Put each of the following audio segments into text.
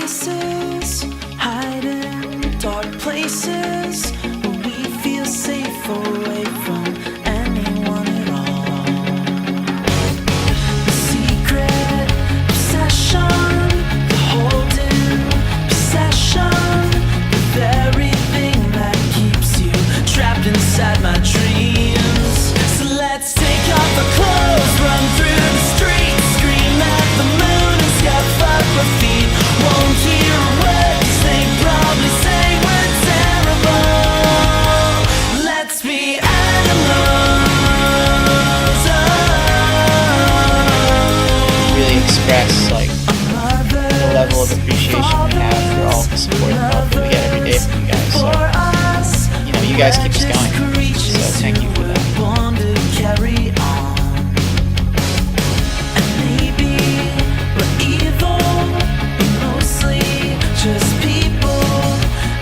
faces, hide in dark places where we feel safe away from anyone at all. The secret obsession, the holding possession, the very thing that keeps you trapped inside my dreams. So let's take off our clothes, run through the streets, scream at the moon and scuff up our feet. Won't hear a word 'cause they probably say we're terrible. Let's be animals. Really express like the level of appreciation we have for all the support and help that we get every day from you guys. So, you guys keep us going. So thank you for that. Born to carry on. And maybe we're evil, but mostly just people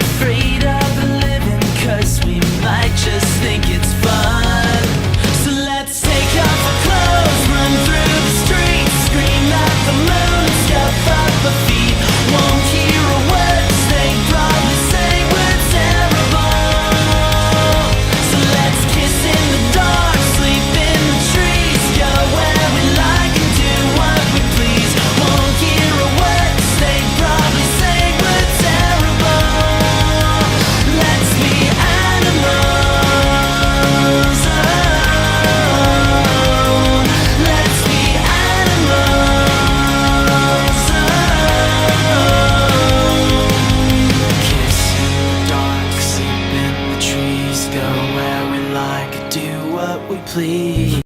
afraid of living 'cause we might just think it's fun. So let's take off our clothes, run through the streets, scream at the moon and scuff up our feet. Won't hear a word 'cause they probably say we're terrible. So let's kiss in the dark, sleep in the trees, go where we like and do what we please. Won't hear a word 'cause they probably say we're terrible. Let's be animals. Let's be animals. Kiss in the dark, sleep in the trees, go where we like, do what we please.